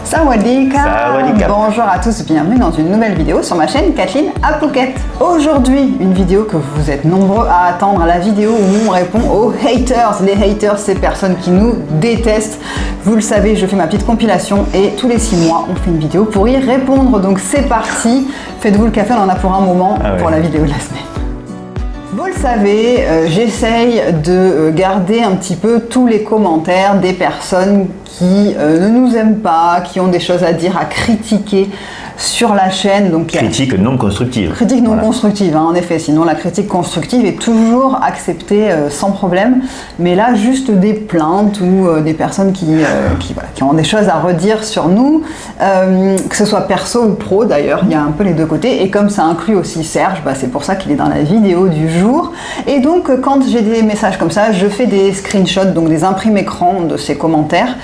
Sawadika. Bonjour à tous, bienvenue dans une nouvelle vidéo sur ma chaîne Kathleen à Phuket. Aujourd'hui, une vidéo que vous êtes nombreux à attendre, la vidéo où on répond aux haters. Les haters, c'est personnes qui nous détestent. Vous le savez, je fais ma petite compilation et tous les 6 mois, on fait une vidéo pour y répondre. Donc c'est parti, faites-vous le café, on en a pour un moment pour la vidéo de la semaine. Vous le savez, j'essaye de garder un petit peu tous les commentaires des personnes qui ne nous aiment pas, qui ont des choses à dire, à critiquer sur la chaîne. Donc, critique non constructive. Critique non constructive, hein, en effet. Sinon, la critique constructive est toujours acceptée sans problème. Mais là, juste des plaintes ou des personnes qui ont des choses à redire sur nous, que ce soit perso ou pro d'ailleurs, il y a un peu les deux côtés. Et comme ça inclut aussi Serge, c'est pour ça qu'il est dans la vidéo du jour. Et donc, quand j'ai des messages comme ça, je fais des screenshots, donc des imprimes écran de ces commentaires,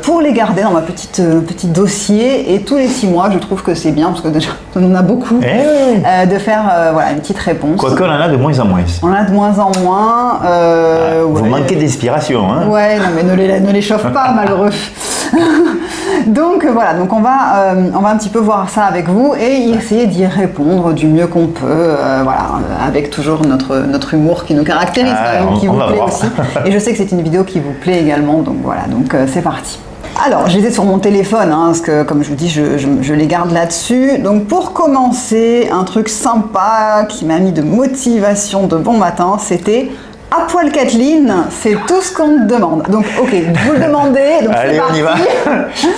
pour les garder dans ma petit dossier. Et tous les 6 mois, je trouve que c'est bien, parce que déjà, on en a beaucoup, de faire une petite réponse. Quoique, on en a de moins en moins. On en a de moins en moins. Vous manquez d'inspiration. Hein. Ouais, non, mais ne les chauffe pas, malheureux. Donc voilà, donc on va un petit peu voir ça avec vous et essayer d'y répondre du mieux qu'on peut, avec toujours notre humour qui nous caractérise, qui vous plaît aussi. Et je sais que c'est une vidéo qui vous plaît également, donc voilà, donc c'est parti. Alors, je les ai sur mon téléphone, parce que comme je vous dis, je les garde là-dessus. Donc pour commencer, un truc sympa qui m'a mis de motivation de bon matin, c'était à poil Kathleen, c'est tout ce qu'on te demande. Donc ok, vous le demandez, donc allez, on y va.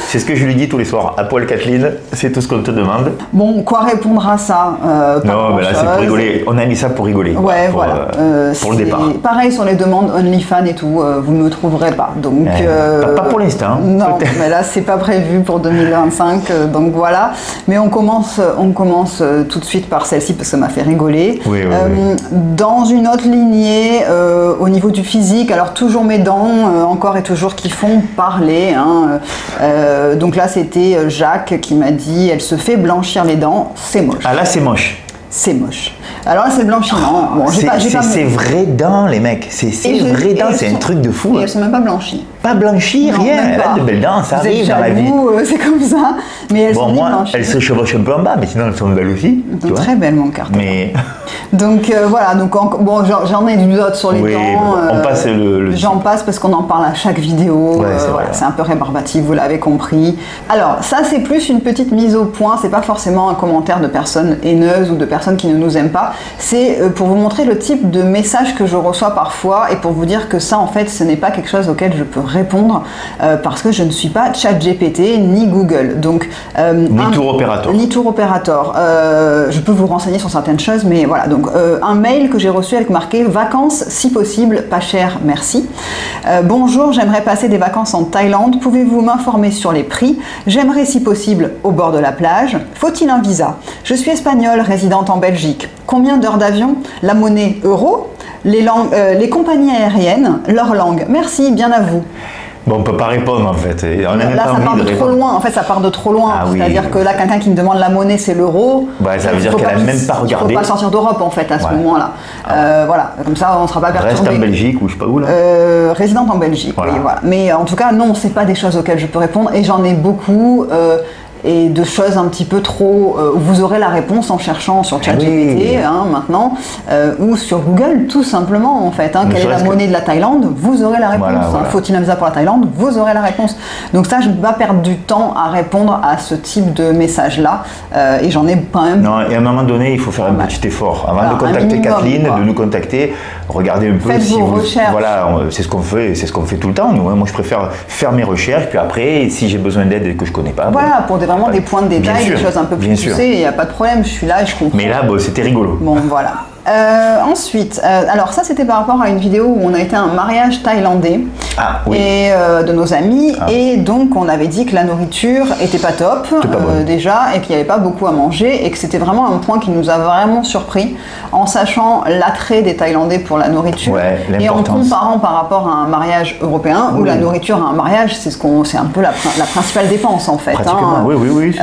C'est ce que je lui dis tous les soirs. À poil Kathleen, c'est tout ce qu'on te demande. Bon, quoi répondre à ça? Non, mais là c'est pour rigoler. On a mis ça pour rigoler. Ouais, pour le départ. Pareil sur les demandes OnlyFans et tout, vous ne me trouverez pas. Donc pas pour l'instant. Non, mais là c'est pas prévu pour 2025, donc voilà. Mais on commence tout de suite par celle-ci parce que ça m'a fait rigoler. Oui. Dans une autre lignée. Au niveau du physique, alors toujours mes dents, encore et toujours qui font parler. Donc là, c'était Jacques qui m'a dit, elle se fait blanchir les dents, c'est moche. Ah là, c'est moche. C'est moche. Alors là, c'est le blanchiment. Bon, c'est vraies dents, les mecs. C'est vraies dents, c'est un truc de fou. Et elles sont même pas blanchies. Pas blanchies, rien. Elle a de belles dents, ça arrive dans la vie. C'est comme ça. Mais elles sont blanchies. Elles se chevauchent un peu en bas, mais sinon elles sont belles aussi. Donc très belles, mon carton. Mais... Donc voilà, bon, j'en ai du autre sur les dents. On passe J'en passe parce qu'on en parle à chaque vidéo. C'est un peu rébarbatif, vous l'avez compris. Alors, ça, c'est plus une petite mise au point. C'est pas forcément un commentaire de personnes haineuses ou de personnes qui ne nous aiment pas. C'est pour vous montrer le type de message que je reçois parfois et pour vous dire que ça, en fait, ce n'est pas quelque chose auquel je peux répondre parce que je ne suis pas ChatGPT ni Google. Donc, ni tour opérateur. Ni tour opérateur. Je peux vous renseigner sur certaines choses, mais voilà. Donc, un mail que j'ai reçu avec marqué « Vacances, si possible, pas cher, merci ». Bonjour, j'aimerais passer des vacances en Thaïlande. Pouvez-vous m'informer sur les prix? J'aimerais, si possible, au bord de la plage. Faut-il un visa? Je suis espagnole, résidente en Belgique. Combien d'heures d'avion? La monnaie euro? Les compagnies aériennes? Leur langue? Merci, bien à vous. Bon, on ne peut pas répondre en fait. Là, ça part de trop loin. En fait, ça part de trop loin. C'est-à-dire que là, quelqu'un qui me demande la monnaie, c'est l'euro. Ça veut dire qu'elle n'a même pas regardé. Il ne faut pas sortir d'Europe en fait à ce moment-là. Voilà, comme ça, on ne sera pas perturbé. Reste en Belgique ou je sais pas où là. Résidente en Belgique. Oui, voilà. Mais en tout cas, non, c'est pas des choses auxquelles je peux répondre. Et j'en ai beaucoup. Et de choses un petit peu trop... vous aurez la réponse en cherchant sur ChatGPT maintenant, ou sur Google tout simplement en fait. Quelle est la monnaie de la Thaïlande? Vous aurez la réponse. Faut-il un visa pour la Thaïlande? Vous aurez la réponse. Donc ça, je ne vais pas perdre du temps à répondre à ce type de message-là. Et j'en ai quand même... Non, et à un moment donné, il faut faire un petit effort. Avant de contacter Kathleen, de nous contacter, regardez un peu si vos recherches. Voilà, c'est ce qu'on fait, c'est ce qu'on fait tout le temps. Nous, moi, je préfère faire mes recherches, puis après, si j'ai besoin d'aide et que je ne connais pas... Voilà, pour vraiment des points de détail, des choses un peu plus poussées, il n'y a pas de problème, je suis là et je comprends. Mais là, c'était rigolo. Bon, voilà. Ensuite, alors ça c'était par rapport à une vidéo où on a été à un mariage thaïlandais et de nos amis et donc on avait dit que la nourriture était pas top déjà et qu'il n'y avait pas beaucoup à manger et que c'était vraiment un point qui nous a vraiment surpris en sachant l'attrait des Thaïlandais pour la nourriture et en comparant par rapport à un mariage européen où la nourriture à un mariage c'est un peu la principale dépense en fait. Oui.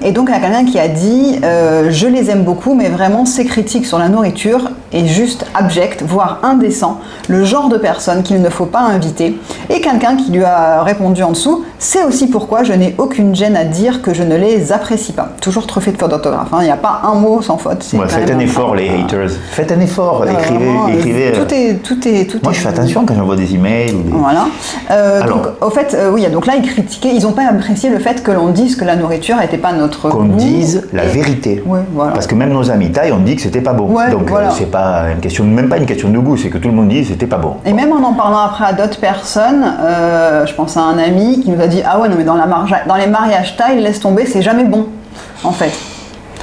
Et donc il y a quelqu'un qui a dit je les aime beaucoup mais vraiment ces critiques sur la nourriture nourriture est juste abject, voire indécent, le genre de personne qu'il ne faut pas inviter. Et quelqu'un qui lui a répondu en dessous, c'est aussi pourquoi je n'ai aucune gêne à dire que je ne les apprécie pas. Toujours truffé de fautes d'orthographe, il n'y a pas un mot sans faute. Faites un effort les haters, faites un effort, écrivez. Tout est. Moi je fais attention quand j'envoie des emails. Voilà. Donc au fait, donc là ils critiquaient, ils n'ont pas apprécié le fait que l'on dise que la nourriture n'était pas notre qu'on goût. Dise la vérité. Ouais, voilà. Parce que même nos amis thaïs ont dit que c'était pas bon. Ouais, donc voilà. c'est pas une question, même pas une question de goût, c'est que tout le monde dit que c'était pas bon. Et même en parlant après à d'autres personnes, je pense à un ami qui nous a dit ah ouais non mais dans les mariages thaïs, laisse tomber, c'est jamais bon en fait.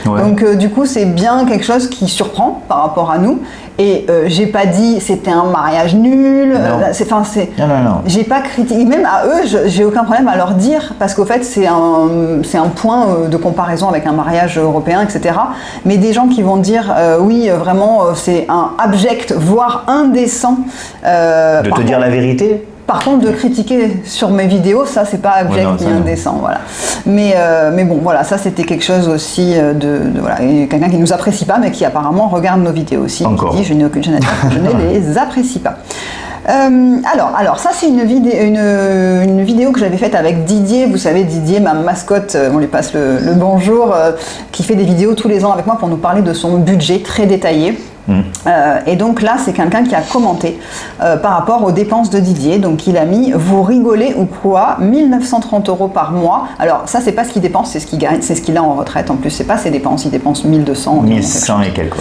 Ouais. Donc du coup c'est bien quelque chose qui surprend par rapport à nous. Et j'ai pas dit c'était un mariage nul. Non. J'ai pas critiqué. Même à eux, j'ai aucun problème à leur dire parce qu'au fait c'est un point de comparaison avec un mariage européen, etc. Mais des gens qui vont dire oui vraiment c'est un abject voire indécent. De te dire la vérité. Par contre, de critiquer sur mes vidéos, ça c'est pas abject ni indécent, voilà. Mais bon, voilà, ça c'était quelque chose aussi voilà, quelqu'un qui nous apprécie pas, mais qui apparemment regarde nos vidéos aussi. Encore. Qui dit je n'ai aucune gêne à dire que je ne les apprécie pas. Alors ça c'est une vidéo que j'avais faite avec Didier, vous savez Didier, ma mascotte, on lui passe le bonjour, qui fait des vidéos tous les ans avec moi pour nous parler de son budget très détaillé. Et donc là c'est quelqu'un qui a commenté par rapport aux dépenses de Didier, donc il a mis vous rigolez ou quoi, 1930 € par mois. Alors ça c'est pas ce qu'il dépense, c'est ce qu'il gagne, c'est ce qu'il a en retraite en plus, c'est pas ses dépenses, il dépense 1200 1100 et quelques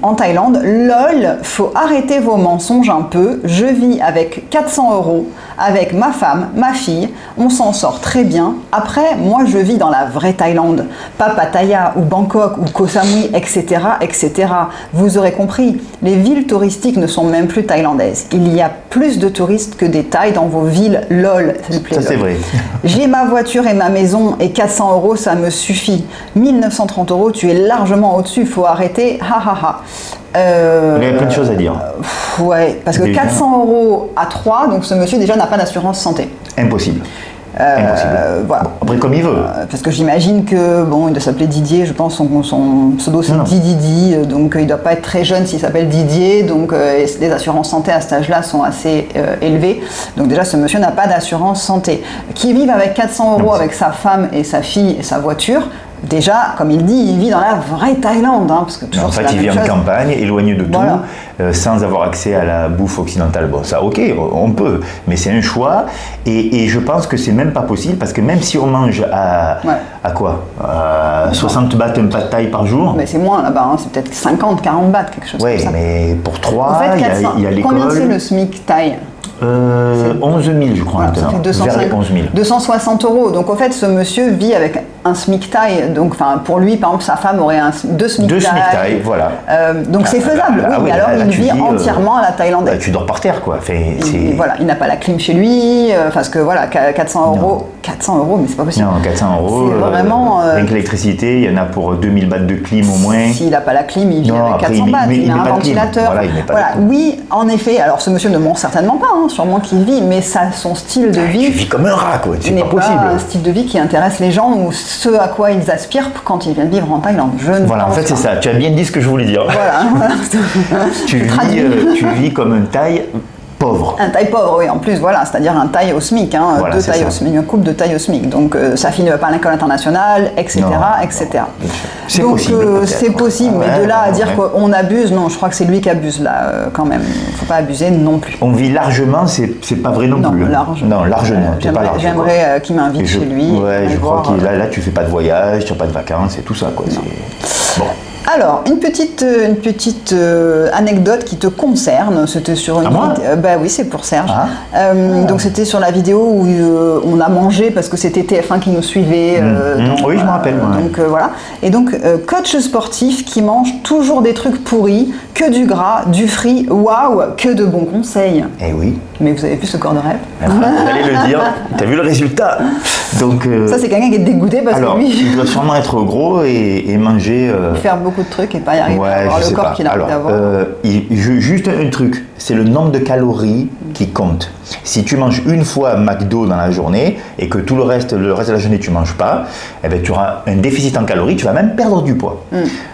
en Thaïlande. Lol, faut arrêter vos mensonges un peu, je vis avec 400 € avec ma femme, ma fille, on s'en sort très bien. Après moi je vis dans la vraie Thaïlande, pas Pattaya ou Bangkok ou Koh Samui, etc. etc. Vous aurez compris, les villes touristiques ne sont même plus thaïlandaises. Il y a plus de touristes que des Thaïs dans vos villes, lol. Ça c'est vrai. J'ai ma voiture et ma maison et 400 € ça me suffit. 1930 €, tu es largement au-dessus, faut arrêter, ha ha ha. Il y a plein de choses à dire. Ouais, parce que 400 € à 3, donc ce monsieur déjà n'a pas d'assurance santé. Impossible. Voilà. Bon, après comme il veut. Parce que j'imagine que il doit s'appeler Didier, je pense son pseudo c'est Didi, donc il doit pas être très jeune s'il s'appelle Didier, donc les assurances santé à cet âge-là sont assez élevées. Donc déjà ce monsieur n'a pas d'assurance santé. Qui vive avec 400 € avec sa femme et sa fille et sa voiture. Déjà, comme il dit, il vit dans la vraie Thaïlande, parce que toujours. En fait, il vit en campagne, éloigné de tout, sans avoir accès à la bouffe occidentale. Bon, ça, ok, on peut, mais c'est un choix, et je pense que c'est même pas possible, parce que même si on mange à quoi 60 bahts un pad thaï par jour. Mais c'est moins là-bas, c'est peut-être 50, 40 bahts, quelque chose comme ça. Oui, mais pour 3, en fait, il y a l'école. Combien c'est le SMIC thaï 11 000 je crois voilà, ça fait 260 €. Donc en fait ce monsieur vit avec un SMIC thaï, donc pour lui par exemple sa femme aurait deux SMIC thaï, voilà. Donc c'est faisable, mais alors il vit entièrement à la thaïlandaise. Tu dors par terre quoi. Voilà, il n'a pas la clim chez lui, parce que voilà, 400 €, 400 €, mais c'est pas possible. Non, 400 €, c'est vraiment... rien que l'électricité, il y en a pour 2000 bahts de clim au moins. S'il n'a pas la clim, il vit avec 400 bahts, il a un ventilateur. Voilà, oui, en effet, alors ce monsieur ne ment certainement pas, sûrement qu'il vit, mais son style de vie... Tu vis comme un rat, quoi, c'est pas possible. Un style de vie qui intéresse les gens ou ce à quoi ils aspirent quand ils viennent vivre en Thaïlande. Voilà, en fait, c'est ça. Tu as bien dit ce que je voulais dire. Voilà. tu vis comme un Thaï pauvre. Un Thaï pauvre, oui, en plus, voilà, c'est-à-dire un Thaï au SMIC, voilà, deux Thaïs au SMIC, un couple de Thaïs au SMIC. Donc, sa fille ne va pas à l'école internationale, etc., etc. C'est donc, possible. C'est possible, mais de là à dire qu'on abuse, non, je crois que c'est lui qui abuse, là, quand même. Il ne faut pas abuser non plus. On vit largement, c'est pas vrai non plus. Non, largement. J'aimerais qu'il m'invite chez lui. Ouais, je crois que là, tu fais pas de voyage, tu n'as pas de vacances et tout ça, quoi. Bon. Alors, une petite anecdote qui te concerne, c'était sur une vidéo. Bah oui, c'est pour Serge. Donc c'était sur la vidéo où on a mangé parce que c'était TF1 qui nous suivait. Oui, je me rappelle. Donc voilà. Et donc coach sportif qui mange toujours des trucs pourris, que du gras, du frit, waouh, que de bons conseils. Eh oui. Mais vous avez vu ce corps de rêve? Vous allez le dire. T'as vu le résultat? Donc. Ça c'est quelqu'un qui est dégoûté parce que lui. Il doit sûrement être gros et manger. Faire beaucoup de trucs et pas y arriver à avoir le corps qu'il a envie d'avoir. Juste un truc, c'est le nombre de calories qui compte. Si tu manges une fois McDo dans la journée et que tout le reste de la journée tu ne manges pas, eh ben, tu auras un déficit en calories, tu vas même perdre du poids.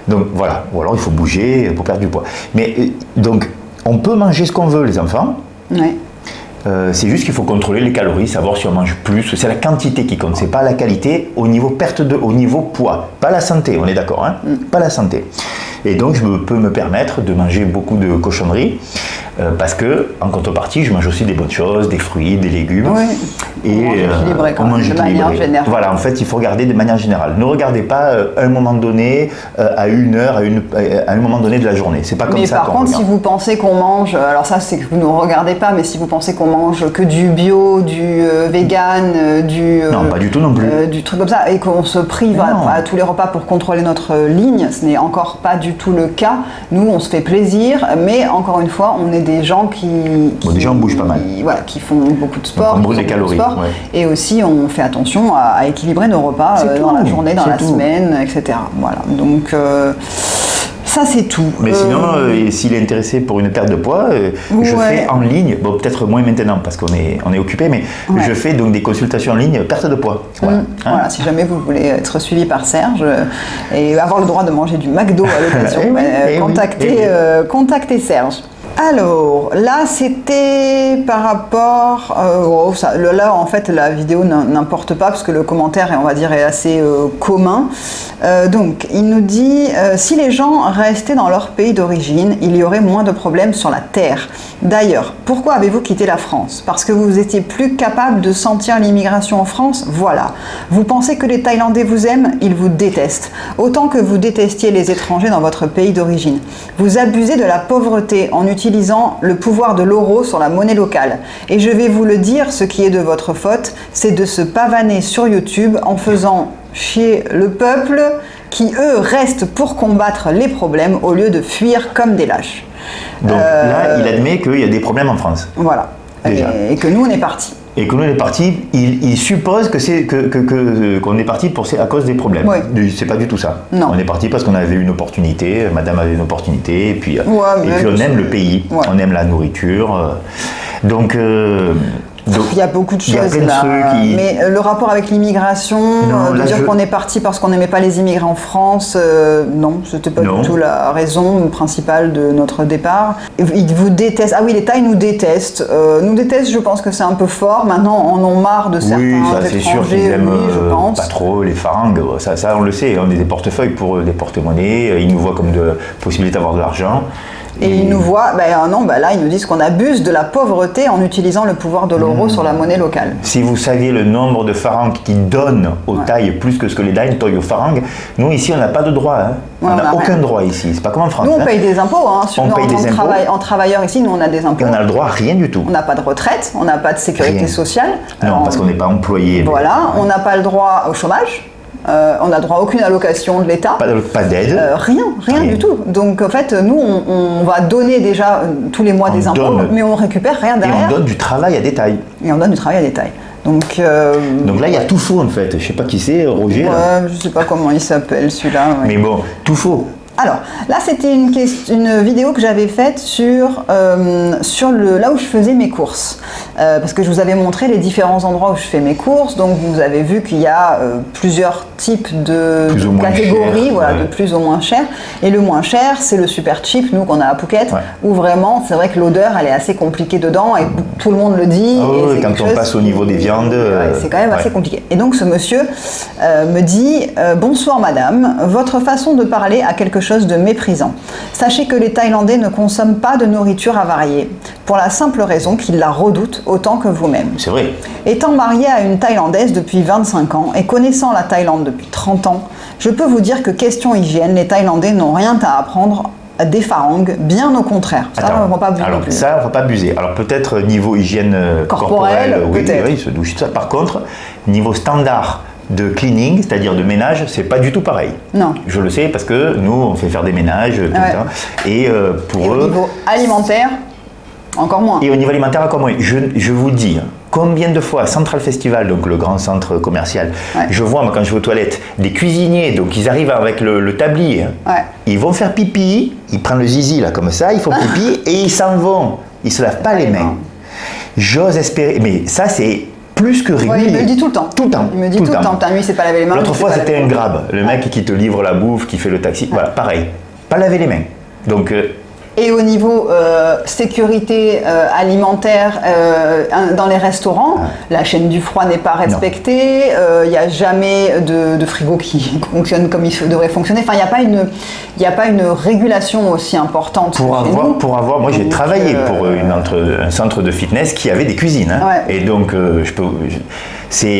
Donc voilà, ou alors il faut bouger pour perdre du poids. Mais donc on peut manger ce qu'on veut les enfants. Ouais. C'est juste qu'il faut contrôler les calories, savoir si on mange plus. C'est la quantité qui compte, c'est pas la qualité au niveau au niveau poids, pas la santé. On est d'accord, hein? Pas la santé. Et donc je peux me permettre de manger beaucoup de cochonneries parce que en contrepartie, je mange aussi des bonnes choses, des fruits, des légumes. Oui. Et on mange équilibré de manière générale. Voilà, en fait, il faut regarder de manière générale. Ne regardez pas à un moment donné, à une heure, à un moment donné de la journée. C'est pas comme ça. Mais par contre, si vous pensez qu'on mange, alors ça c'est que vous ne regardez pas, mais si vous pensez qu'on mange que du bio, du vegan, non, pas du tout non plus. Du truc comme ça, et qu'on se prive à tous les repas pour contrôler notre ligne, ce n'est encore pas du tout le cas. Nous, on se fait plaisir, mais encore une fois, on est des gens qui déjà on bouge pas mal. Voilà, qui font beaucoup de sport, on brûle des calories. Ouais. Et aussi on fait attention à équilibrer nos repas dans la journée, dans la semaine, etc. Voilà, donc ça c'est tout. Mais sinon, s'il est intéressé pour une perte de poids, je fais en ligne, bon peut-être moins maintenant parce qu'on est occupé, mais je fais donc des consultations en ligne perte de poids. Voilà. Voilà, si jamais vous voulez être suivi par Serge et avoir le droit de manger du McDo à l'occasion, contactez Serge. Alors, là, c'était par rapport... là, en fait, la vidéo n'importe pas, parce que le commentaire, on va dire, est assez commun. Donc, il nous dit, si les gens restaient dans leur pays d'origine, il y aurait moins de problèmes sur la Terre. D'ailleurs, pourquoi avez-vous quitté la France? Parce que vous étiez plus capable de sentir l'immigration en France? Voilà. Vous pensez que les Thaïlandais vous aiment? Ils vous détestent. Autant que vous détestiez les étrangers dans votre pays d'origine. Vous abusez de la pauvreté en utilisant le pouvoir de l'euro sur la monnaie locale. Et je vais vous le dire, ce qui est de votre faute, c'est de se pavaner sur YouTube en faisant chier le peuple qui, eux, restent pour combattre les problèmes au lieu de fuir comme des lâches. Donc là, il admet qu'il y a des problèmes en France. Voilà. Et que nous, on est partis. Et que nous, on est partis, il suppose qu'on est parti à cause des problèmes. Oui. C'est pas du tout ça. Non. On est parti parce qu'on avait une opportunité, madame avait une opportunité, et puis on aime le pays, on aime la nourriture. Donc il y a beaucoup de choses là, mais le rapport avec l'immigration, de dire qu'on est parti parce qu'on n'aimait pas les immigrés en France, non, c'était pas du tout la raison principale de notre départ. Ils vous détestent, ah oui, les Thaïs nous détestent, je pense que c'est un peu fort, maintenant en ont marre de certains étrangers, c'est sûr qu'ils aiment pas trop les farangues, ça on le sait, on est des portefeuilles pour eux, des porte-monnaies, ils nous voient comme de possibilité d'avoir de l'argent. Et ils nous voient, là ils nous disent qu'on abuse de la pauvreté en utilisant le pouvoir de l'euro sur la monnaie locale. Si vous saviez le nombre de farangs qui donnent aux Thaïs plus que ce que les Thaïs donnent aux farangs, nous ici on n'a pas de droit, hein. On n'a aucun droit ici, c'est pas comme en France. Nous on paye des impôts, hein. En travailleur ici, nous on a des impôts. Et on a le droit à rien du tout. On n'a pas de retraite, on n'a pas de sécurité sociale. Non, parce qu'on n'est pas employé. Voilà, on n'a pas le droit au chômage. On n'a droit à aucune allocation de l'État. Pas d'aide. Rien du tout. Donc en fait, nous, on va donner déjà tous les mois des impôts, mais on récupère rien derrière. Et on donne du travail à détail. Donc là, il y a tout faux en fait. Je sais pas qui c'est, Roger. Je sais pas comment il s'appelle celui-là. Mais bon, tout faux. Alors, là, c'était une vidéo que j'avais faite sur là où je faisais mes courses. Parce que je vous avais montré les différents endroits où je fais mes courses. Donc, vous avez vu qu'il y a plusieurs types de catégories, de plus ou moins cher. Et le moins cher, c'est le super cheap, nous, qu'on a à Phuket, où vraiment, c'est vrai que l'odeur, elle est assez compliquée dedans et tout le monde le dit. Et quand on passe au niveau des viandes... c'est quand même assez compliqué. Et donc, ce monsieur me dit « Bonsoir, madame. Votre façon de parler a quelque chose de méprisant. Sachez que les Thaïlandais ne consomment pas de nourriture avariée, pour la simple raison qu'ils la redoutent autant que vous-même. C'est vrai. Étant marié à une Thaïlandaise depuis 25 ans et connaissant la Thaïlande depuis 30 ans, je peux vous dire que question hygiène, les Thaïlandais n'ont rien à apprendre des farangs, bien au contraire. Ça, on ne va pas abuser. Alors, ça, on ne va pas abuser. Alors, peut-être niveau hygiène corporelle, oui, se douche, ça. Par contre, niveau standard de cleaning, c'est-à-dire de ménage, c'est pas du tout pareil. Non. Je le sais parce que nous, on fait faire des ménages, tout ça. Et pour eux... au niveau alimentaire, encore moins. Et au niveau alimentaire, encore moins. Je vous dis, combien de fois, Central Festival, donc le grand centre commercial, je vois, moi, quand je vais aux toilettes, des cuisiniers, donc ils arrivent avec le tablier, ils vont faire pipi, ils prennent le zizi là comme ça, ils font pipi et ils s'en vont. Ils se lavent pas les mains. J'ose espérer, mais ça c'est plus que régulier. Ouais, il me le dit tout le temps. Tout le temps. Il me dit tout le temps. Putain, lui, il s'est pas lavé les mains. L'autre fois, c'était un grab. Le mec qui te livre la bouffe, qui fait le taxi. Voilà, pareil. Pas laver les mains. Donc. Et au niveau sécurité alimentaire dans les restaurants, la chaîne du froid n'est pas respectée, il n'y a jamais de frigo qui fonctionne comme il devrait fonctionner. Enfin, il n'y a pas une régulation aussi importante. Pour avoir, moi j'ai travaillé pour un centre de fitness qui avait des cuisines. Hein. Ouais. Et donc,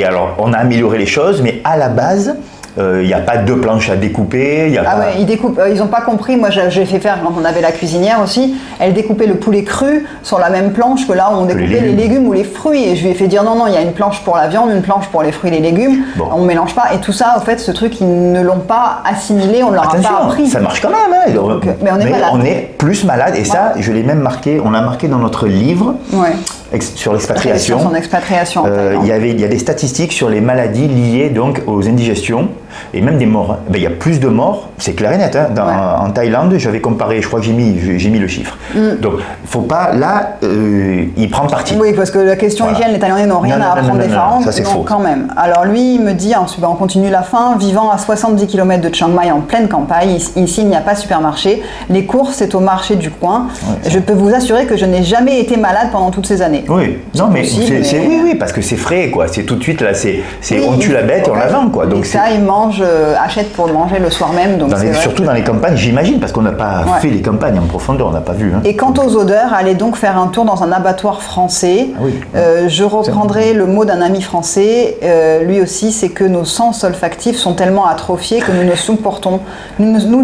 alors, on a amélioré les choses, mais à la base, il n'y a pas deux planches à découper. Ouais, ils découpent. Ils n'ont pas compris. Moi, j'ai fait faire quand on avait la cuisinière aussi. Elle découpait le poulet cru sur la même planche que là où on découpait les légumes ou les fruits. Et je lui ai fait dire non, il y a une planche pour la viande, une planche pour les fruits et les légumes. Bon. On ne mélange pas. Et tout ça, au fait, ce truc, ils ne l'ont pas assimilé. On ne leur a pas appris. Ça marche quand même. Hein. Donc, mais on est plus malade. Et ça, je l'ai même marqué. On l'a marqué dans notre livre. Ouais. Sur l'expatriation. Sur son expatriation. Il y a des statistiques sur les maladies liées donc aux indigestions et même des morts. Ben, il y a plus de morts, c'est clair et net. Hein. En Thaïlande, j'avais comparé, je crois que j'ai mis le chiffre. Donc, faut pas, là, il prend parti. Oui, parce que la question hygiène, les Thaïlandais n'ont rien à apprendre des Pharaons. Ça, c'est faux. Quand même. Alors lui, il me dit, ensuite, on continue la fin, vivant à 70 km de Chiang Mai en pleine campagne, ici il n'y a pas de supermarché, les courses c'est au marché du coin. Ouais, je peux vous assurer que je n'ai jamais été malade pendant toutes ces années. Oui, non mais oui, parce que c'est frais quoi, c'est tout de suite là, on tue la bête et on la vend quoi. Donc ça, ils achètent pour le manger le soir même. Donc surtout dans les campagnes, j'imagine, parce qu'on n'a pas fait les campagnes en profondeur, on n'a pas vu. Hein. Et quant aux odeurs, allez donc faire un tour dans un abattoir français. Ah oui. Je reprendrai le mot d'un ami français, lui aussi, c'est que nos sens olfactifs sont tellement atrophiés que nous ne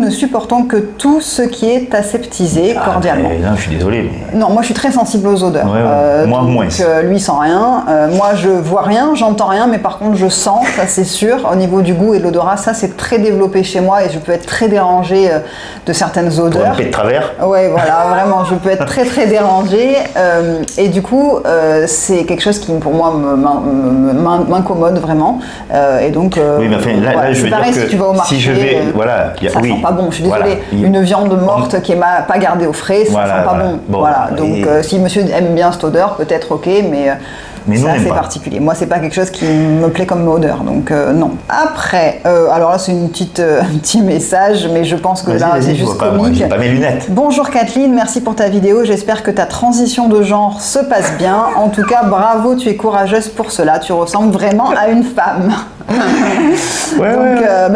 supportons que tout ce qui est aseptisé cordialement. Non, je suis désolé. Mais... Non, moi je suis très sensible aux odeurs. Moi moins. Lui sent rien. Moi je vois rien, j'entends rien, mais par contre je sens, ça c'est sûr. Au niveau du goût et de l'odorat, ça c'est très développé chez moi et je peux être très dérangée de certaines odeurs. Pour un pet de travers. Oui, voilà, vraiment, je peux être très très dérangée. Et du coup, c'est quelque chose qui pour moi m'incommode vraiment. Et donc, oui, mais enfin, là je veux pareil, dire que si tu vas au marché, si je vais, ça sent pas bon. Je suis désolée. Une viande morte qui est pas gardée au frais, ça sent pas bon. Voilà. Donc, si monsieur aime bien cette odeur, peut-être ok, mais c'est assez particulier. Moi, c'est pas quelque chose qui me plaît comme odeur, donc non. Après, alors là, c'est un petit message, mais je pense que là, c'est juste comique. Moi, j'ai pas mes lunettes. Bonjour Kathleen, merci pour ta vidéo. J'espère que ta transition de genre se passe bien. En tout cas, bravo, tu es courageuse pour cela. Tu ressembles vraiment à une femme.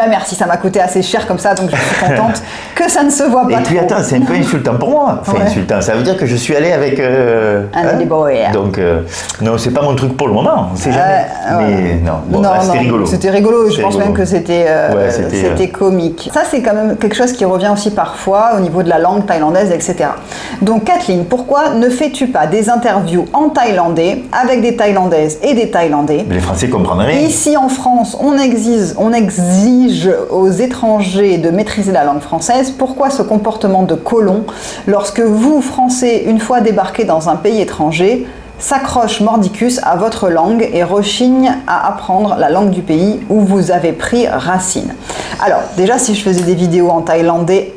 Merci, ça m'a coûté assez cher comme ça, donc je suis contente que ça ne se voit pas. Et puis attends, c'est un peu insultant pour moi. Enfin, insultant, ça veut dire que je suis allé avec un lady boy. Donc non, c'est pas mon truc pour le moment. On sait jamais. Mais non, c'était rigolo. C'était rigolo. Je pense même que c'était comique. Ça, c'est quand même quelque chose qui revient aussi parfois au niveau de la langue thaïlandaise, etc. Donc Kathleen, pourquoi ne fais-tu pas des interviews en thaïlandais avec des Thaïlandaises et des Thaïlandais? Mais les Français comprennent rien. Ici en France, on exige aux étrangers de maîtriser la langue française. Pourquoi ce comportement de colon lorsque vous, Français, une fois débarqués dans un pays étranger, s'accroche mordicus à votre langue et rechigne à apprendre la langue du pays où vous avez pris racine? Alors, déjà, si je faisais des vidéos en thaïlandais,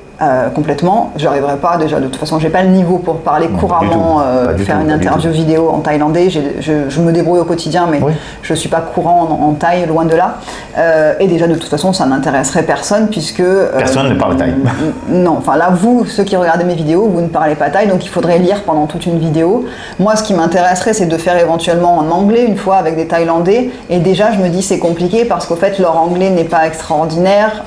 complètement, j'arriverai pas, déjà de toute façon j'ai pas le niveau pour parler couramment, faire une interview vidéo en thaïlandais, je me débrouille au quotidien mais je suis pas courant en thaï, loin de là, et déjà de toute façon ça n'intéresserait personne puisque personne ne parle thaï. Non, enfin là vous, ceux qui regardez mes vidéos, vous ne parlez pas thaï, donc il faudrait lire pendant toute une vidéo. Moi ce qui m'intéresserait c'est de faire éventuellement en anglais une fois avec des Thaïlandais, et déjà je me dis c'est compliqué parce qu'au fait leur anglais n'est pas extraordinaire,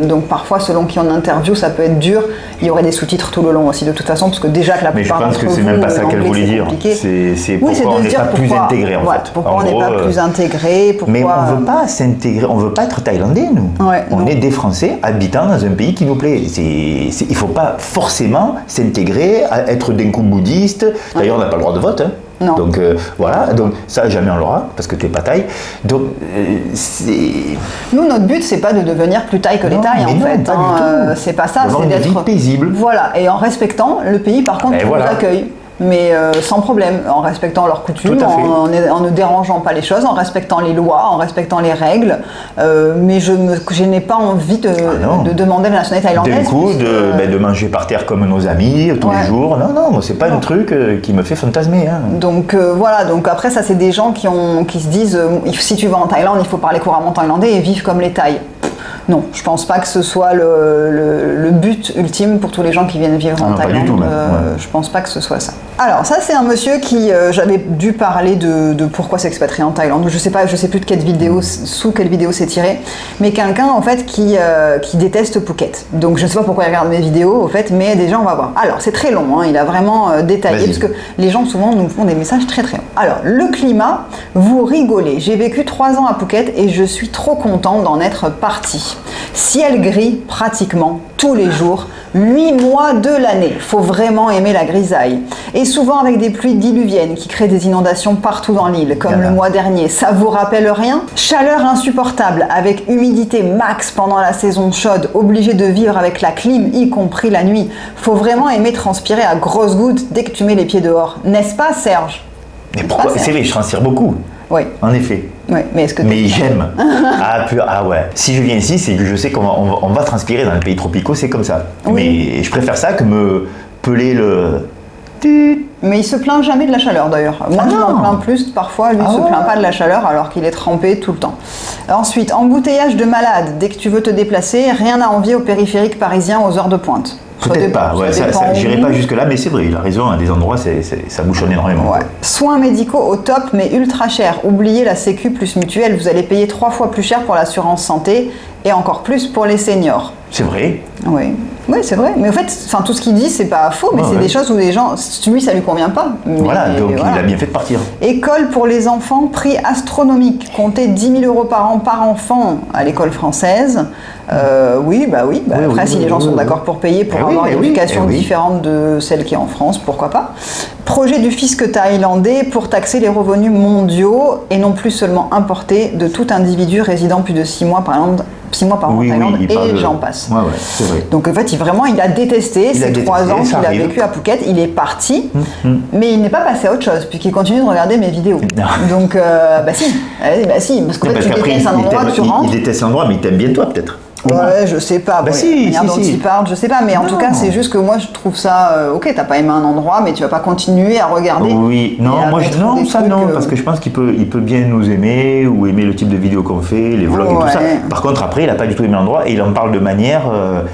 donc parfois selon qui on interview ça peut être dur. Il y aurait des sous-titres tout le long aussi de toute façon, parce que déjà que la plupart d'entre vous, mais je pense que c'est même pas ça qu'elle voulait dire. C'est pourquoi on n'est pas plus intégré en fait. Pourquoi on n'est pas plus intégré. Mais on ne veut pas s'intégrer, on ne veut pas être thaïlandais nous. On est des Français habitant dans un pays qui nous plaît. Il ne faut pas forcément s'intégrer, être d'un coup bouddhiste. D'ailleurs on n'a pas le droit de vote. Hein. Non. Donc voilà, donc ça jamais on l'aura parce que tu n'es pas thaï. Donc nous notre but c'est pas de devenir plus thaï que les Thaïs en fait. C'est pas ça, c'est d'être paisible. Voilà, et en respectant le pays par contre qui nous accueille. mais sans problème, en respectant leurs coutumes, en ne dérangeant pas les choses, en respectant les lois, en respectant les règles. Mais je n'ai pas envie de demander la nationalité thaïlandaise. D'un coup, de manger par terre comme nos amis tous les jours. Non, c'est pas un truc qui me fait fantasmer. Hein. Donc voilà, donc après ça c'est des gens qui se disent si tu vas en Thaïlande, il faut parler couramment thaïlandais et vivre comme les Thaïs. Non, je pense pas que ce soit le but ultime pour tous les gens qui viennent vivre en Thaïlande. Pas du tout, je pense pas que ce soit ça. Alors ça c'est un monsieur qui j'avais dû parler de pourquoi s'expatrier en Thaïlande. Je sais plus de quelle vidéo, sous quelle vidéo c'est tiré, mais quelqu'un en fait qui déteste Phuket. Donc je sais pas pourquoi il regarde mes vidéos au fait, mais déjà on va voir. Alors c'est très long, hein, il a vraiment détaillé parce que les gens souvent nous font des messages très très longs. Alors le climat, vous rigolez. J'ai vécu 3 ans à Phuket et je suis trop content d'en être parti. Ciel gris pratiquement tous les jours, 8 mois de l'année. Faut vraiment aimer la grisaille. Et souvent avec des pluies diluviennes qui créent des inondations partout dans l'île, comme le mois dernier. Ça vous rappelle rien? Chaleur insupportable avec humidité max pendant la saison chaude, obligé de vivre avec la clim, y compris la nuit. Faut vraiment aimer transpirer à grosses gouttes dès que tu mets les pieds dehors. N'est-ce pas, Serge? Mais pourquoi? C'est vrai, je transpire beaucoup. Oui. En effet. Oui, mais est-ce que j'aime. Ah ouais. Si je viens ici, c'est que je sais qu'on va transpirer dans les pays tropicaux, c'est comme ça. Oui. Mais je préfère ça que me peler le... Mais il se plaint jamais de la chaleur d'ailleurs. Moi je m'en plains plus parfois, lui il se plaint pas de la chaleur alors qu'il est trempé tout le temps. Ensuite, embouteillage de malade. Dès que tu veux te déplacer, rien à envier au périphérique parisien aux heures de pointe. Peut-être pas, j'irai pas jusque là, mais c'est vrai, il a raison, à des endroits ça bouchonne énormément. Ouais. Soins médicaux au top mais ultra cher. Oubliez la sécu plus mutuelle, vous allez payer 3 fois plus cher pour l'assurance santé et encore plus pour les seniors. C'est vrai. Oui, c'est vrai. Mais en fait, tout ce qu'il dit, c'est pas faux, mais c'est des choses où les gens, lui, ça lui convient pas. Voilà, donc il a bien fait de partir. École pour les enfants, prix astronomique. Comptez 10 000 € par an par enfant à l'école française. Après, si les gens sont d'accord pour payer, pour avoir une éducation différente de celle qui est en France, pourquoi pas. Projet du fisc thaïlandais pour taxer les revenus mondiaux et non plus seulement importés de tout individu résidant plus de 6 mois par an. 6 mois par an en Thaïlande et j'en passe. C'est vrai. Donc en fait, il a détesté ces 3 ans qu'il a vécu à Phuket. Il est parti, mais il n'est pas passé à autre chose puisqu'il continue de regarder mes vidéos. Donc, si, parce qu'en fait, tu détestes un endroit, tu rentres. Il déteste l'endroit, mais il t'aime bien toi peut-être. Ouais, je sais pas. La manière dont il parle, je sais pas. Mais en tout cas, c'est juste que moi, je trouve ça ok. T'as pas aimé un endroit, mais tu vas pas continuer à regarder. Oui, non, parce que je pense qu'il peut bien nous aimer ou aimer le type de vidéos qu'on fait, les vlogs et tout ça. Par contre, après, il a pas du tout aimé l'endroit et il en parle de manière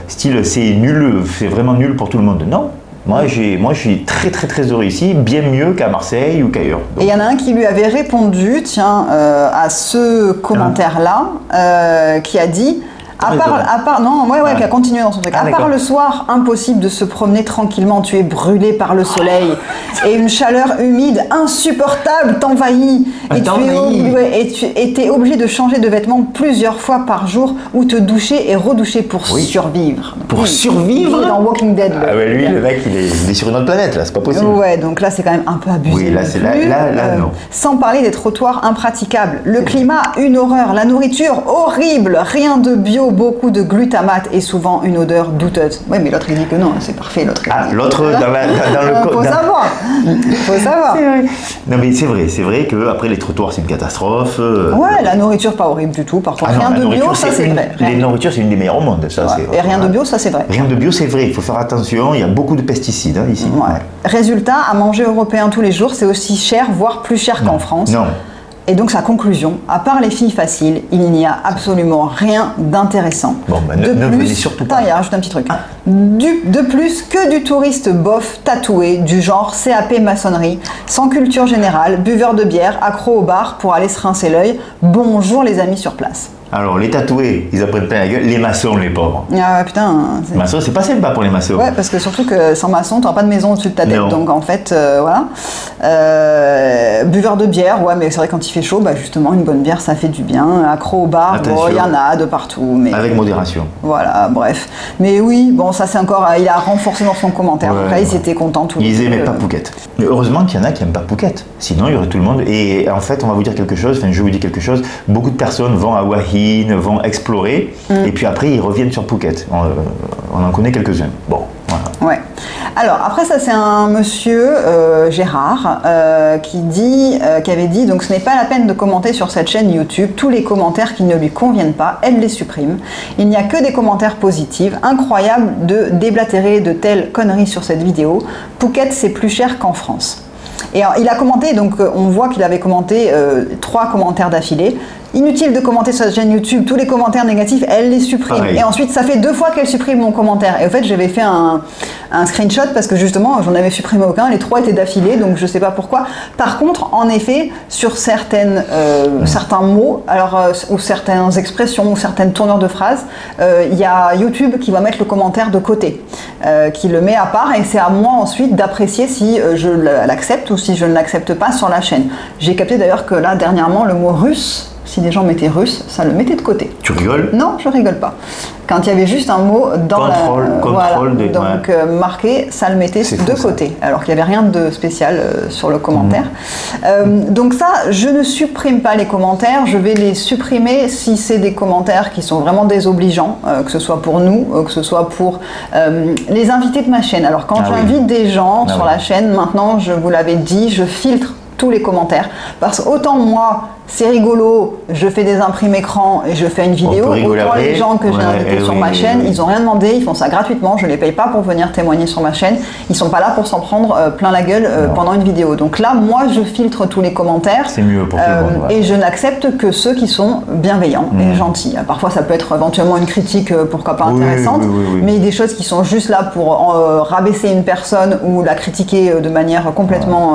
style c'est nul, c'est vraiment nul pour tout le monde. Non. Moi, je suis très très très heureux ici, bien mieux qu'à Marseille ou qu'ailleurs. Et il y en a un qui lui avait répondu, à ce commentaire-là, qui a dit. Qui a continué dans son truc. À part le soir, impossible de se promener tranquillement, tu es brûlé par le soleil et une chaleur humide insupportable t'envahit et tu es obligé de changer de vêtements plusieurs fois par jour ou te doucher et redoucher pour survivre. Pour survivre dans Walking Dead. Lui, le mec, il est sur une autre planète, là, c'est pas possible. Ouais, donc là, c'est quand même un peu abusé. Oui, là, non. Sans parler des trottoirs impraticables. Le climat, une horreur. La nourriture, horrible. Rien de bio. Beaucoup de glutamate et souvent une odeur douteuse. Oui, mais l'autre il dit que non, c'est parfait. L'autre dans le faut savoir. Faut savoir. C'est vrai. Non mais c'est vrai que après les trottoirs c'est une catastrophe. La nourriture pas horrible du tout. Par contre, rien de bio, ça c'est vrai. Les nourritures c'est une des meilleures au monde, ça. Et rien de bio, ça c'est vrai. Rien de bio, c'est vrai. Il faut faire attention. Il y a beaucoup de pesticides ici. Résultat, à manger européen tous les jours, c'est aussi cher, voire plus cher qu'en France. Non. Et donc sa conclusion, à part les filles faciles, il n'y a absolument rien d'intéressant. Bon, ne venez surtout pas. Il rajoute un petit truc. De plus que du touriste bof tatoué du genre CAP maçonnerie, sans culture générale, buveur de bière, accro au bar pour aller se rincer l'œil. Bonjour les amis sur place. Alors, les tatoués, ils apprennent plein la gueule. Les maçons, les pauvres. Ah putain. Les maçons, c'est pas sympa pour les maçons. Ouais, parce que surtout que sans maçon, t'auras pas de maison au-dessus de ta tête. Non. Donc en fait, voilà. Buveur de bière, ouais, mais c'est vrai quand il fait chaud, justement, une bonne bière, ça fait du bien. Accro au bar, il y en a de partout. Mais avec modération. Voilà, bref. Mais oui, bon, ça c'est encore. Il a renforcé dans son commentaire. Donc là, ils étaient contents tous les deux. Ils aimaient pas Phuket. Mais heureusement qu'il y en a qui aiment pas Phuket. Sinon, il y aurait tout le monde. Et en fait, on va vous dire quelque chose. Enfin, je vous dis quelque chose. Beaucoup de personnes vont à Wahi, vont explorer et puis après ils reviennent sur Phuket. On en connaît quelques-uns. Bon, voilà. Ouais. Alors après ça c'est un monsieur Gérard qui avait dit donc ce n'est pas la peine de commenter sur cette chaîne YouTube, tous les commentaires qui ne lui conviennent pas, elle les supprime. Il n'y a que des commentaires positifs, incroyable de déblatérer de telles conneries sur cette vidéo. Phuket c'est plus cher qu'en France. Et alors, il a commenté, donc on voit qu'il avait commenté 3 commentaires d'affilée. Inutile de commenter sur sa chaîne YouTube, tous les commentaires négatifs, elle les supprime. Et ensuite, ça fait 2 fois qu'elle supprime mon commentaire. Et au fait, j'avais fait un screenshot parce que justement, j'en avais supprimé aucun. Les 3 étaient d'affilée, donc je sais pas pourquoi. Par contre, en effet, sur certains mots, ou certaines expressions, ou certaines tournures de phrases, il y a YouTube qui va mettre le commentaire de côté, qui le met à part, et c'est à moi ensuite d'apprécier si je l'accepte ou si je ne l'accepte pas sur la chaîne. J'ai capté d'ailleurs que là, dernièrement, le mot russe, si des gens mettaient russe, ça le mettait de côté. Tu rigoles? Non, je rigole pas. Quand il y avait juste un mot dans marqué, ça le mettait de côté, alors qu'il n'y avait rien de spécial sur le commentaire. Donc ça, je ne supprime pas les commentaires, je vais les supprimer si c'est des commentaires qui sont vraiment désobligeants, que ce soit pour nous, que ce soit pour les invités de ma chaîne. Alors quand j'invite des gens sur la chaîne, maintenant, je vous l'avais dit, je filtre tous les commentaires, parce qu'autant moi c'est rigolo, je fais des imprimes écran et je fais une vidéo, autant les gens que j'ai invités sur ma chaîne, ils n'ont rien demandé, ils font ça gratuitement, je ne les paye pas pour venir témoigner sur ma chaîne, ils ne sont pas là pour s'en prendre plein la gueule pendant une vidéo. Donc là, moi je filtre tous les commentaires, c'est mieux pour tout le monde, et je n'accepte que ceux qui sont bienveillants et gentils. Parfois ça peut être éventuellement une critique, pourquoi pas intéressante, mais des choses qui sont juste là pour rabaisser une personne ou la critiquer de manière complètement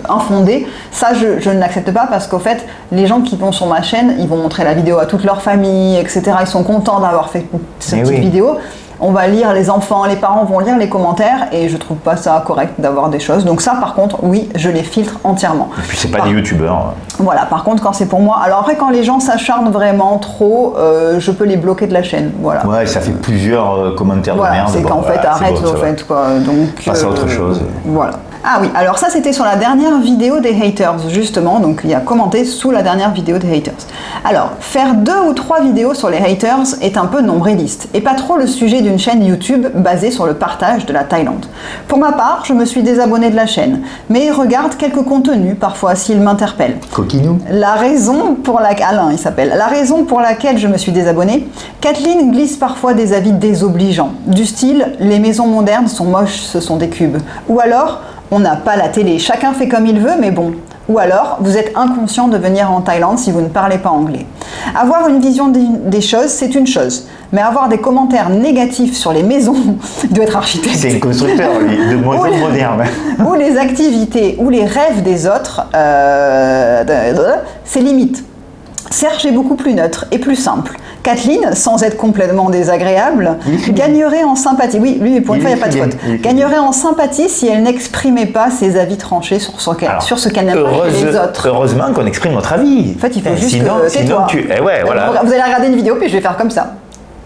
infondée, ça je ne l'accepte pas, parce qu'au fait, les gens qui vont sur ma chaîne, ils vont montrer la vidéo à toute leur famille, etc. Ils sont contents d'avoir fait cette petite vidéo. On va lire, les enfants, les parents vont lire les commentaires, et je trouve pas ça correct d'avoir des choses. Donc ça, par contre, oui, je les filtre entièrement. Et puis c'est pas des youtubeurs. Voilà, par contre, quand c'est pour moi... Alors après, quand les gens s'acharnent vraiment trop, je peux les bloquer de la chaîne, voilà. Ouais, ça fait plusieurs commentaires de merde. C'est qu'en fait, arrête, au fait, quoi. Donc, passe à autre chose. Voilà. Ah oui, alors ça c'était sur la dernière vidéo des haters, justement, donc il a commenté sous la dernière vidéo des haters. Alors, faire 2 ou 3 vidéos sur les haters est un peu nombriliste, et pas trop le sujet d'une chaîne YouTube basée sur le partage de la Thaïlande. Pour ma part, je me suis désabonnée de la chaîne, mais regarde quelques contenus, parfois s'ils m'interpellent. Coquinou. La raison pour laquelle... Alain, il s'appelle. La raison pour laquelle je me suis désabonnée, Kathleen glisse parfois des avis désobligeants, du style « les maisons modernes sont moches, ce sont des cubes », ou alors « on n'a pas la télé, chacun fait comme il veut, mais bon ». Ou alors, vous êtes inconscient de venir en Thaïlande si vous ne parlez pas anglais. Avoir une vision des choses, c'est une chose. Mais avoir des commentaires négatifs sur les maisons, il doit être architecte. C'est un constructeur, lui, de maisons modernes. Ou les activités, ou les rêves des autres, c'est limite. Serge est beaucoup plus neutre et plus simple. Kathleen, sans être complètement désagréable, gagnerait en sympathie. Oui, lui, pour une fois, il n'y a pas de faute. Gagnerait en sympathie si elle n'exprimait pas ses avis tranchés sur ce qu'elle n'aime pas chez les autres. Heureusement qu'on exprime notre avis. En fait, il faut juste que sinon Vous allez regarder une vidéo, puis je vais faire comme ça.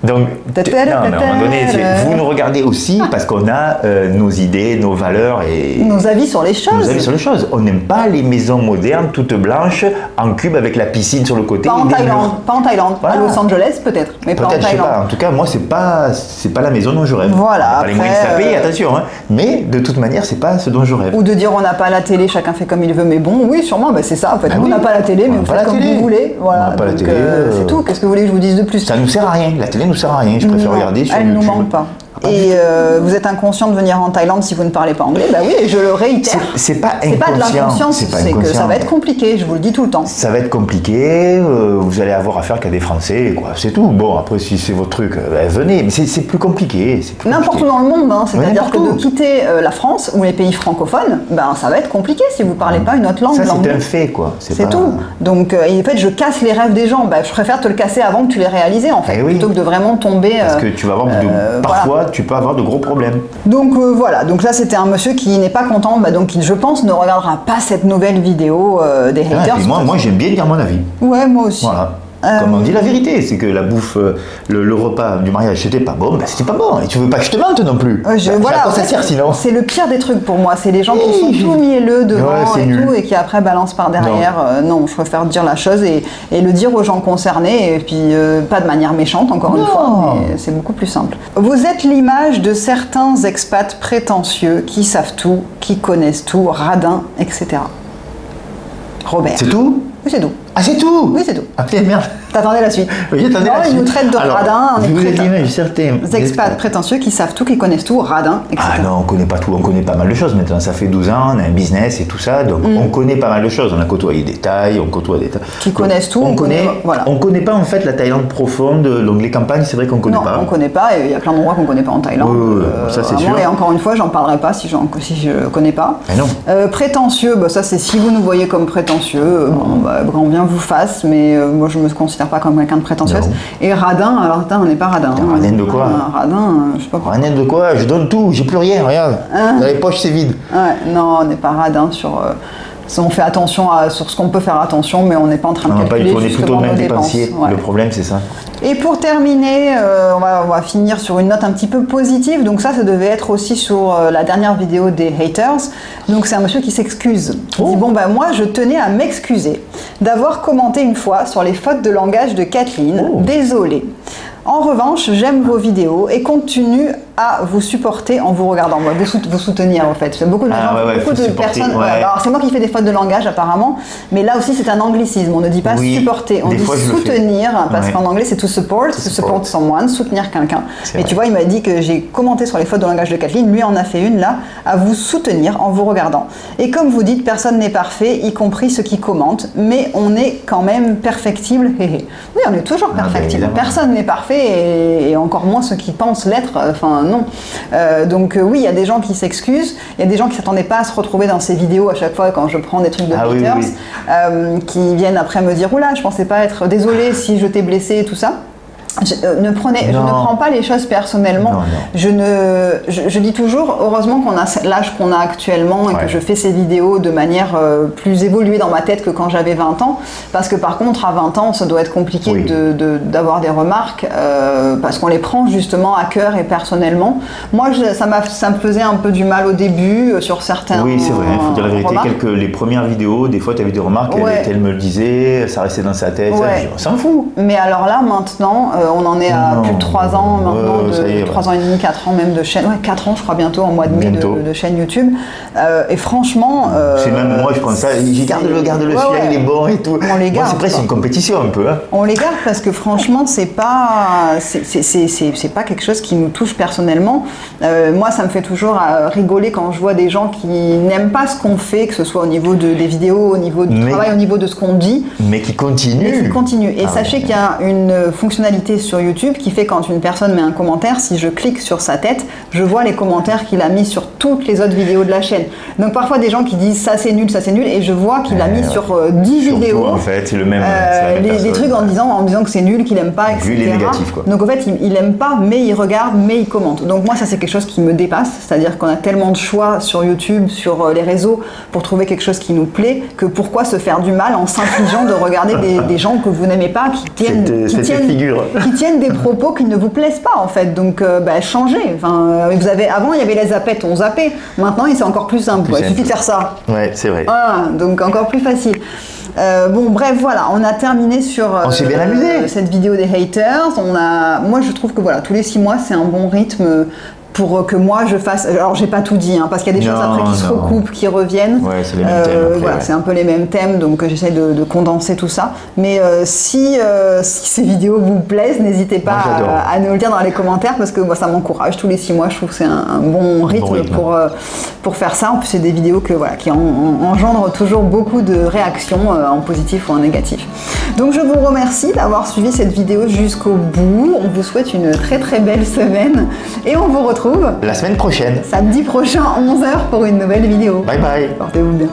Donc, à un moment donné, vous nous regardez aussi parce qu'on a nos idées, nos valeurs et nos avis sur les choses. Nos avis sur les choses. On n'aime pas les maisons modernes toutes blanches en cube avec la piscine sur le côté. Pas en Thaïlande. Pas en Thaïlande. Voilà. À Los Angeles peut-être, mais pas en Thaïlande. Je sais pas. En tout cas, moi, c'est pas la maison dont je rêve. Voilà. Pas les moyens de se taper, attention. Hein. Mais de toute manière, c'est pas ce dont je rêve. Ou de dire on n'a pas la télé, chacun fait comme il veut. Mais bon, oui, sûrement, c'est ça. En fait, on n'a pas la télé, mais vous faites comme vous voulez. Voilà. C'est tout. Qu'est-ce que vous voulez que je vous dise de plus? Ça nous sert à rien. La télé nous sert à rien. Je préfère regarder sur YouTube. Elle nous manque pas. Et vous êtes inconscient de venir en Thaïlande si vous ne parlez pas anglais, bah oui, et je le réitère. C'est pas inconscient. C'est pas de l'inconscience, c'est que ça va être compliqué, je vous le dis tout le temps. Ça va être compliqué, vous allez avoir affaire qu'à des Français, quoi, c'est tout. Bon, après, si c'est votre truc, venez, mais c'est plus compliqué. N'importe où dans le monde, hein, c'est-à-dire que de quitter la France ou les pays francophones, ça va être compliqué si vous ne parlez pas une autre langue. Ça, c'est un fait, quoi. C'est tout. Donc, en fait, je casse les rêves des gens. Je préfère te le casser avant que tu les réalises, en fait, plutôt que de vraiment tomber... Parce que tu vas avoir parfois, tu peux avoir de gros problèmes. Donc voilà, donc là c'était un monsieur qui n'est pas content, donc qui je pense ne regardera pas cette nouvelle vidéo des haters. Moi j'aime bien dire mon avis. Ouais, moi aussi. Voilà. Comme on dit la vérité, c'est que la bouffe, le repas du mariage, c'était pas bon, ben c'était pas bon. Et tu veux pas que je te mente non plus. Voilà, à quoi ça sert sinon? C'est le pire des trucs pour moi, c'est les gens qui sont tout mielleux devant tout et qui après balancent par derrière. Non, je préfère dire la chose et le dire aux gens concernés, et puis pas de manière méchante encore une fois, mais c'est beaucoup plus simple. Vous êtes l'image de certains expats prétentieux qui savent tout, qui connaissent tout, radins, etc. Robert. C'est tout? Oui, c'est tout. Ah, c'est tout? Oui, c'est tout. Ah, putain, merde. T'attendais la suite. Oui, j'attendais la suite. Il nous traite de radins. Vous êtes l'image de certains expats prétentieux qui savent tout, qui connaissent tout, radins, etc. Ah non, on connaît pas tout, on connaît pas mal de choses maintenant. Ça fait 12 ans, on a un business et tout ça, donc on connaît pas mal de choses. On a côtoyé des Thaïs, on côtoie des Thaïs. Qui connaissent tout, on connaît pas en fait la Thaïlande profonde, donc les campagnes, c'est vrai qu'on connaît pas. Non, on connaît pas, et il y a plein d'endroits qu'on connaît pas en Thaïlande. Ça c'est sûr. Et encore une fois, j'en parlerai pas si je connais pas. Mais non. Prétentieux, ça c'est si vous nous voyez comme prétentieux, grand bien vous fasse, mais moi je me considère pas comme quelqu'un de prétentieuse. Non. Et radin, alors on n'est pas radin. Radin de quoi? Radin, je sais pas quoi. Radin de quoi? Je donne tout, j'ai plus rien, regarde. Dans les poches c'est vide. Ouais, non, on n'est pas radin sur... on fait attention sur ce qu'on peut faire attention, mais on n'est pas en train de calculer on est plutôt de même dépensier. Ouais. Le problème c'est ça. Et pour terminer, on va finir sur une note un petit peu positive. Donc ça devait être aussi sur la dernière vidéo des haters. Donc c'est un monsieur qui s'excuse. Il dit bon moi je tenais à m'excuser d'avoir commenté une fois sur les fautes de langage de Kathleen. Désolé. En revanche, j'aime vos vidéos et continue à vous supporter en vous regardant. Vous soutenir en fait. Beaucoup de gens, beaucoup de personnes. Alors c'est moi qui fais des fautes de langage apparemment, mais là aussi c'est un anglicisme. On ne dit pas supporter, on dit soutenir parce qu'en anglais c'est to support someone, soutenir quelqu'un. Et tu vois, il m'a dit que j'ai commenté sur les fautes de langage de Kathleen. Lui en a fait une là, à vous soutenir en vous regardant. Et comme vous dites, personne n'est parfait, y compris ceux qui commentent, mais on est quand même perfectible. Oui, on est toujours perfectible. Personne n'est parfait. Et encore moins ceux qui pensent l'être, enfin non. Donc oui, il y a des gens qui s'excusent, il y a des gens qui ne s'attendaient pas à se retrouver dans ces vidéos à chaque fois quand je prends des trucs de haters, qui viennent après me dire « Oula, je pensais pas être désolé si je t'ai blessé » et tout ça. Je ne prends pas les choses personnellement. Je dis toujours, heureusement qu'on a l'âge qu'on a actuellement et que je fais ces vidéos de manière plus évoluée dans ma tête que quand j'avais 20 ans. Parce que par contre, à 20 ans, ça doit être compliqué d'avoir des remarques parce qu'on les prend justement à cœur et personnellement. Moi, ça me faisait un peu du mal au début sur certains. Oui, c'est vrai, il faut dire la vérité. Les premières vidéos, des fois, tu avais des remarques, elle me le disait, ça restait dans sa tête, on s'en fout. Mais alors là, maintenant, on en est à plus de 3 ans maintenant, 3 ans et demi, 4 ans même de chaîne. 4 ans je crois bientôt, en mois de mai de chaîne YouTube. Et franchement... c'est même moi je prends ça, garde-le celui-là il est bon et tout. On les garde. C'est presque une compétition un peu. On les garde parce que franchement c'est pas quelque chose qui nous touche personnellement. Moi ça me fait toujours rigoler quand je vois des gens qui n'aiment pas ce qu'on fait, que ce soit au niveau des vidéos, au niveau du travail, au niveau de ce qu'on dit. Mais qui continuent. Et sachez qu'il y a une fonctionnalité sur YouTube qui fait quand une personne met un commentaire, si je clique sur sa tête, je vois les commentaires qu'il a mis sur toutes les autres vidéos de la chaîne. Donc parfois des gens qui disent ça c'est nul, et je vois qu'il a mis sur 10 vidéos en fait, c'est le même, des trucs en disant que c'est nul, qu'il aime pas, etc. Vu les négatifs, quoi. Donc en fait il aime pas, mais il regarde, mais il commente. Donc moi ça c'est quelque chose qui me dépasse, c'est-à-dire qu'on a tellement de choix sur YouTube, sur les réseaux pour trouver quelque chose qui nous plaît, que pourquoi se faire du mal en s'infligeant de regarder des gens que vous n'aimez pas, qui tiennent des propos qui ne vous plaisent pas en fait, donc changez. Enfin, avant il y avait les zapettes, on zappait. Maintenant c'est encore plus simple. Il suffit de faire ça. Ouais, c'est vrai. Donc encore plus facile. Bref, voilà, on a terminé sur on s'est bien amusé. Cette vidéo des haters. Moi je trouve que voilà, tous les 6 mois c'est un bon rythme pour que moi je fasse. Alors j'ai pas tout dit, parce qu'il y a des choses après qui se recoupent, qui reviennent. Ouais, c'est les mêmes thèmes. C'est un peu les mêmes thèmes, donc j'essaie de condenser tout ça. Mais si ces vidéos vous plaisent, n'hésitez pas à nous le dire dans les commentaires, parce que moi ça m'encourage. Tous les 6 mois, je trouve que c'est un bon rythme, pour faire ça. En plus, c'est des vidéos qui engendrent toujours beaucoup de réactions en positif ou en négatif. Donc je vous remercie d'avoir suivi cette vidéo jusqu'au bout. On vous souhaite une très très belle semaine et on vous retrouve la semaine prochaine, samedi prochain 11h pour une nouvelle vidéo. Bye bye. Portez-vous bien.